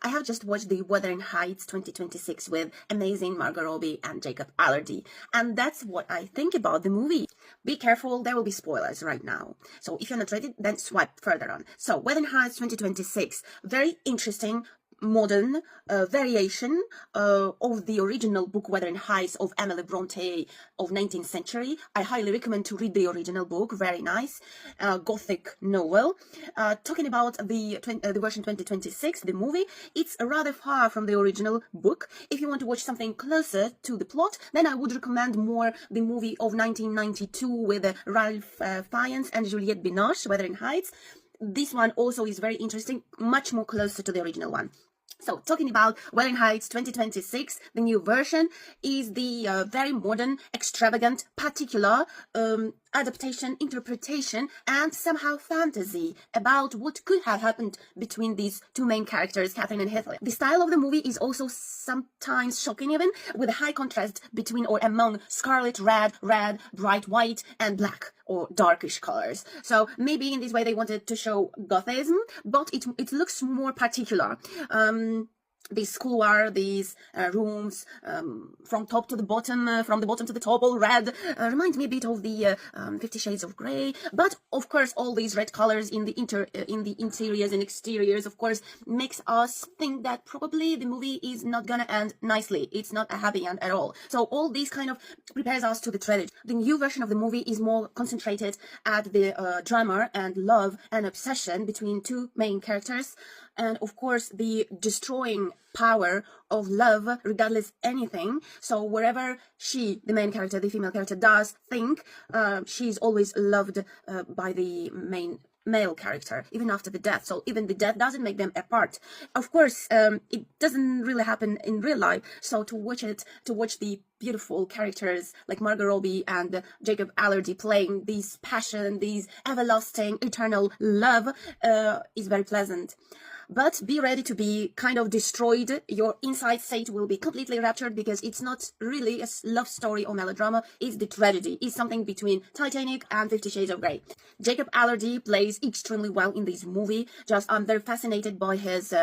I have just watched the Wuthering Heights 2026 with amazing Margot Robbie and Jacob Elordi, and that's what I think about the movie. Be careful, there will be spoilers right now. So if you're not ready, then swipe further on. So Wuthering Heights 2026, very interesting, modern variation of the original book Wuthering Heights of Emily Bronte of 19th century. I highly recommend to read the original book, very nice gothic novel. Talking about the version 2026, the movie, it's rather far from the original book. If you want to watch something closer to the plot, then I would recommend more the movie of 1992 with Ralph Fiennes and Juliette Binoche, Wuthering Heights. This one also is very interesting, much more closer to the original one. So, talking about Wuthering Heights 2026, the new version is the very modern, extravagant, particular adaptation, interpretation, and somehow fantasy about what could have happened between these two main characters, Catherine and Heathcliff. The style of the movie is also sometimes shocking even, with a high contrast between or among scarlet, red, bright white, and black or darkish colors. So maybe in this way they wanted to show Gothism, but it looks more particular. These couloir, these rooms, from top to the bottom, from the bottom to the top, all red, reminds me a bit of the 50 Shades of Grey. But of course, all these red colors in the interiors and exteriors, of course, makes us think that probably the movie is not gonna end nicely. It's not a happy end at all. So all these kind of prepares us to the tragedy. The new version of the movie is more concentrated at the drama and love and obsession between two main characters. And of course, the destroying power of love, regardless anything. So wherever she, the main character, the female character, does think, she's always loved by the main male character, even after the death. So even the death doesn't make them apart. Of course, it doesn't really happen in real life. So to watch the beautiful characters like Margot Robbie and Jacob Elordi playing this passion, this everlasting, eternal love, is very pleasant. But be ready to be kind of destroyed. Your inside state will be completely raptured because it's not really a love story or melodrama. It's the tragedy. It's something between Titanic and 50 Shades of Grey. Jacob Elordi plays extremely well in this movie. I'm very fascinated by his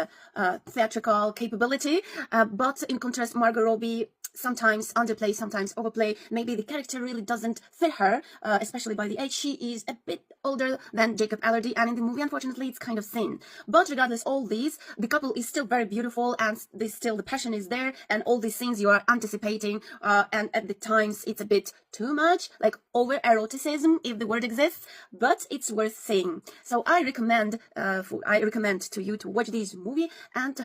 theatrical capability. But in contrast, Margot Robbie sometimes underplay, sometimes overplay. Maybe the character really doesn't fit her, especially by the age. She is a bit older than Jacob Elordi, and in the movie, unfortunately, it's kind of thin. But regardless, all these, the couple is still very beautiful, and the passion is there, and all these things you are anticipating, and at the times it's a bit too much, like over eroticism, if the word exists, but it's worth seeing. So I recommend to you to watch this movie and